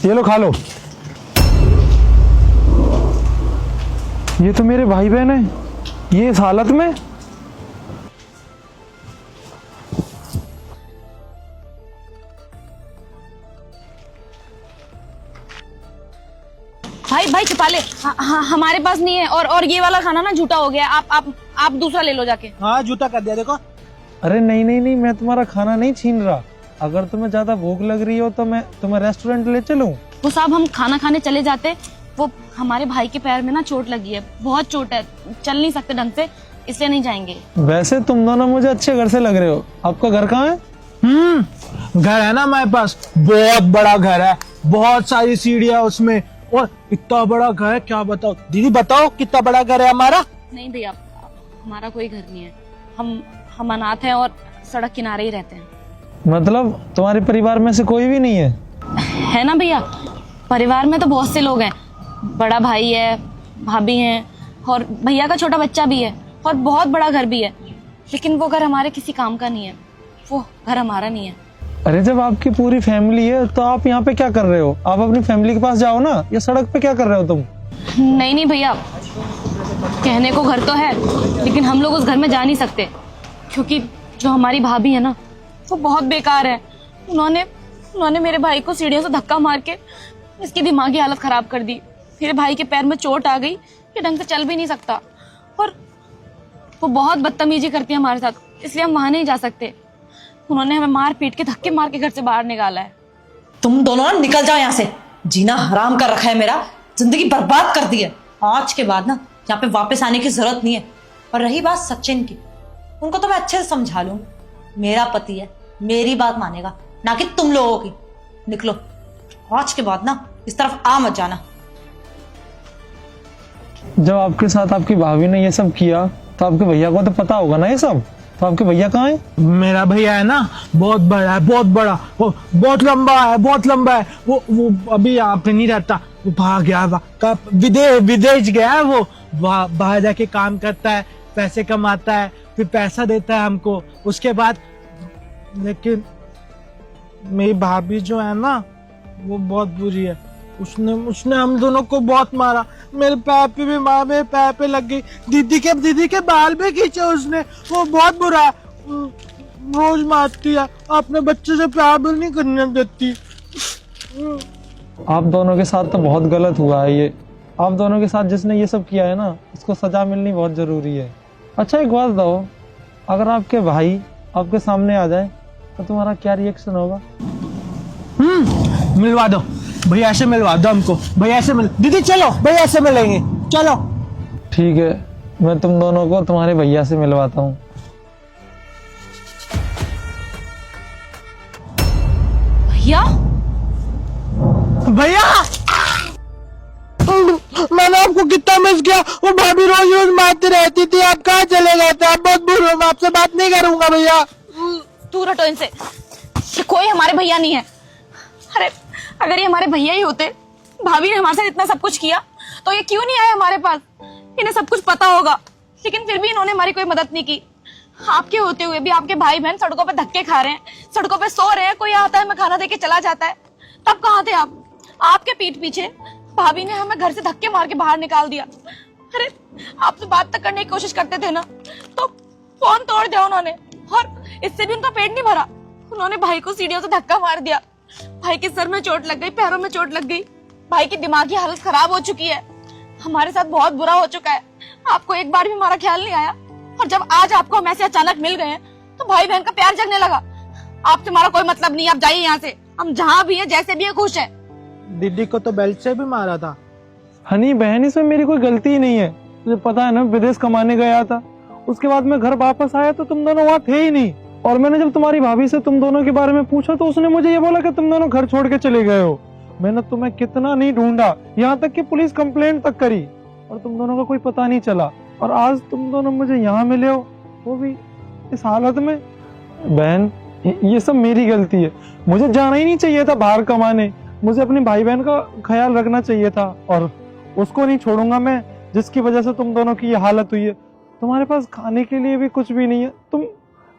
ये लो खा लो। ये तो मेरे भाई बहन है, ये इस हालत में। भाई भाई छुपा ले। हमारे पास नहीं है। और ये वाला खाना ना झूठा हो गया। आप दूसरा ले लो जाके। हाँ झूठा कर दिया देखो। अरे नहीं नहीं नहीं, मैं तुम्हारा खाना नहीं छीन रहा। अगर तुम्हें ज्यादा भूख लग रही हो तो मैं तुम्हें रेस्टोरेंट ले चलूं। वो साहब हम खाना खाने चले जाते। वो हमारे भाई के पैर में ना चोट लगी है, बहुत चोट है, चल नहीं सकते ढंग से, इसलिए नहीं जाएंगे। वैसे तुम दोनों मुझे अच्छे घर से लग रहे हो। आपका घर कहाँ है? घर है ना हमारे पास, बहुत बड़ा घर है, बहुत सारी सीढ़ियाँ उसमें, और इतना बड़ा घर है क्या बताओ। दीदी बताओ कितना बड़ा घर है हमारा। नहीं भैया, हमारा कोई घर नहीं है। हम अनाथ हैं और सड़क किनारे ही रहते हैं। मतलब तुम्हारे परिवार में से कोई भी नहीं है? है ना भैया, परिवार में तो बहुत से लोग हैं। बड़ा भाई है, भाभी हैं, और भैया का छोटा बच्चा भी है, और बहुत बड़ा घर भी है। लेकिन वो घर हमारे किसी काम का नहीं है, वो घर हमारा नहीं है। अरे जब आपकी पूरी फैमिली है तो आप यहाँ पे क्या कर रहे हो? आप अपनी फैमिली के पास जाओ ना, ये सड़क पे क्या कर रहे हो तुम? नहीं नहीं भैया, कहने को घर तो है, लेकिन हम लोग उस घर में जा नहीं सकते, क्योंकि जो हमारी भाभी है ना, वो बहुत बेकार है। उन्होंने मेरे भाई को सीढ़ियों से धक्का मार के इसकी दिमागी हालत खराब कर दी। मेरे भाई के पैर में चोट आ गई, ये ढंग से चल भी नहीं सकता, और वो बहुत बदतमीजी करती है हमारे साथ, इसलिए हम वहां नहीं जा सकते। उन्होंने हमें मार पीट के धक्के मार के घर से बाहर निकाला है। तुम दोनों ना निकल जाओ यहाँ से। जीना हराम कर रखा है मेरा, जिंदगी बर्बाद कर दी है। आज के बाद ना यहाँ पे वापस आने की जरूरत नहीं है। और रही बात सचिन की, उनको तो मैं अच्छे से समझा लूँ। मेरा पति है, मेरी बात मानेगा, ना कि तुम लोगों की। निकलो, आज के बाद ना इस तरफ आ मत जाना। जब आपके साथ आपकी भाभी ने ये सब किया तो आपके भैया को तो पता होगा ना ये सब। तो आपके भैया कहाँ है? मेरा भैया है ना, बहुत बड़ा है, बहुत बड़ा, वो बहुत लंबा है, बहुत लंबा है। वो अभी यहाँ पे नहीं रहता, वो भाग गया, विदेश गया है। वो बाहर जाके काम करता है, पैसे कमाता है, फिर पैसा देता है हमको, उसके बाद। लेकिन मेरी भाभी जो है ना, वो बहुत बुरी है। उसने हम दोनों को बहुत मारा। मेरे पैर पे भी मारा, मेरे पैर पे लग गई। दीदी के बाल भी खींचे उसने। वो बहुत बुरा है, रोज मारती है, अपने बच्चे से प्यार भी नहीं करने देती। आप दोनों के साथ तो बहुत गलत हुआ है ये। आप दोनों के साथ जिसने ये सब किया है ना, उसको सजा मिलनी बहुत जरूरी है। अच्छा एक बात बताओ, अगर आपके भाई आपके सामने आ जाए तो तुम्हारा क्या रिएक्शन होगा? मिलवा दो भैया से, मिलवा दो हमको भैया से। दीदी चलो भैया से मिलेंगे, चलो। ठीक है, मैं तुम दोनों को तुम्हारे भैया से मिलवाता हूँ। भैया भैया मैंने आपको कितना मिस किया। वो भाभी रोज रोज मारती रहती थी, आप कहाँ चले गए थे? आप बहुत बुरे हो, मैं आपसे बात नहीं करूंगा भैया। तू हटो इनसे, ये कोई हमारे भैया नहीं है। अरे अगर ये हमारे भैया ही होते, भाभी ने हमारे साथ इतना सब कुछ किया, तो ये क्यों नहीं आए हमारे पास? इन्हें सब कुछ पता होगा, लेकिन फिर भी इन्होंने हमारी कोई मदद नहीं की। आपके होते हुए भी आपके भाई बहन सड़कों पे धक्के खा रहे हैं, सड़कों पे सो रहे हैं, कोई आता है हमें खाना देके चला जाता है। तब कहाँ थे आप? आपके पीठ पीछे भाभी ने हमें घर से धक्के मार के बाहर निकाल दिया। अरे आपसे बात तक करने की कोशिश करते थे ना, तो फोन तोड़ दिया उन्होंने, और इससे भी उनका पेट नहीं भरा। उन्होंने भाई को सीढ़ियों से धक्का मार दिया। भाई के सर में चोट लग गई, पैरों में चोट लग गई, भाई की दिमागी हालत खराब हो चुकी है। हमारे साथ बहुत बुरा हो चुका है। आपको एक बार भी हमारा ख्याल नहीं आया, और जब आज आपको हम ऐसे अचानक मिल गए हैं, तो भाई बहन का प्यार जगने लगा। आपसे हमारा कोई मतलब नहीं, आप जाइए यहाँ से। हम जहाँ भी हैं, जैसे भी हैं, खुश हैं। दीदी को तो बेल्ट से भी मारा था। हनी बहन, इसमें मेरी कोई गलती ही नहीं है। तुझे पता है ना, विदेश कमाने गया था, उसके बाद मैं घर वापस आया तो तुम दोनों वहाँ थे ही नहीं। और मैंने जब तुम्हारी भाभी से तुम दोनों के बारे में पूछा तो उसने मुझे ये बोला कि तुम दोनों घर छोड़ के चले गए हो। मैंने तुम्हें कितना नहीं ढूंढा, यहाँ तक कि पुलिस कंप्लेंट तक करी, और तुम दोनों का कोई पता नहीं चला। और आज तुम दोनों मुझे यहाँ मिले हो, वो भी इस हालत में। बहन, ये सब मेरी गलती है। मुझे जाना ही नहीं चाहिए था बाहर कमाने। मुझे अपने भाई बहन का ख्याल रखना चाहिए था, और उसको नहीं छोड़ूंगा मैं, जिसकी वजह से तुम दोनों की ये हालत हुई है। तुम्हारे पास खाने के लिए भी कुछ भी नहीं है,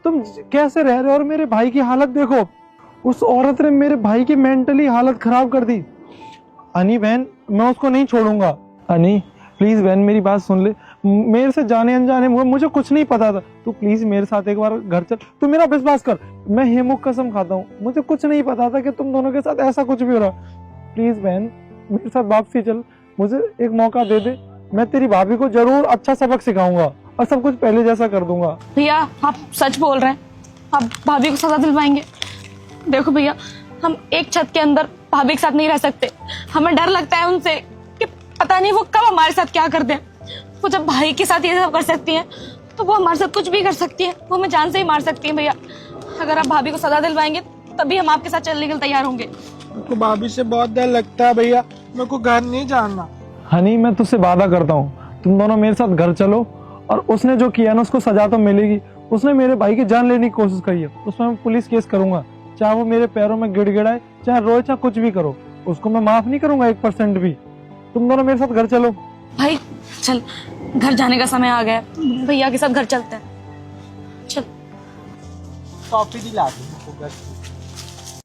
तुम कैसे रह रहे हो? और मेरे भाई की हालत देखो, उस औरत ने मेरे भाई की मेंटली हालत खराब कर दी। हनी बहन, मैं उसको नहीं छोड़ूंगा। हनी प्लीज बहन, मेरी बात सुन ले। मेरे से जाने अनजाने मुझे कुछ नहीं पता था। तू प्लीज मेरे साथ एक बार घर चल, तू मेरा विश्वास कर। मैं हेमू कसम खाता हूँ, मुझे कुछ नहीं पता था कि तुम दोनों के साथ ऐसा कुछ भी हो रहा। प्लीज बहन मेरे साथ वापसी चल, मुझे एक मौका दे दे। मैं तेरी भाभी को जरूर अच्छा सबक सिखाऊंगा और सब कुछ पहले जैसा कर दूंगा। भैया आप सच बोल रहे हैं? आप भाभी को सजा दिलवाएंगे? देखो भैया, हम एक छत के अंदर भाभी के साथ नहीं रह सकते। हमें डर लगता है उनसे कि पता नहीं वो कब हमारे साथ क्या कर दें। वो जब भाई के साथ ये सब कर सकती हैं तो वो हमारे साथ कुछ भी कर सकती है। वो हमें जान से ही मार सकती है। भैया अगर आप भाभी को सजा दिलवाएंगे तभी हम आपके साथ चलने के लिए तैयार होंगे। मेरे को भाभी से बहुत डर लगता है भैया, मेरे को घर नहीं जाना। हनी मैं तुझसे वादा करता हूँ, तुम दोनों मेरे साथ घर चलो और उसने जो किया ना उसको सजा तो मिलेगी। उसने मेरे भाई की जान लेने की कोशिश करी है, उसमें मैं पुलिस केस करूंगा। चाहे वो मेरे पैरों में गिड़गिड़ाए, चाहे रोए, चाहे कुछ भी करो, उसको मैं माफ नहीं करूंगा 1% भी। तुम दोनों मेरे साथ घर चलो। भाई चल, घर जाने का समय आ गया है। भैया के साथ घर चलते हैं। चल। कॉफी दिला दो।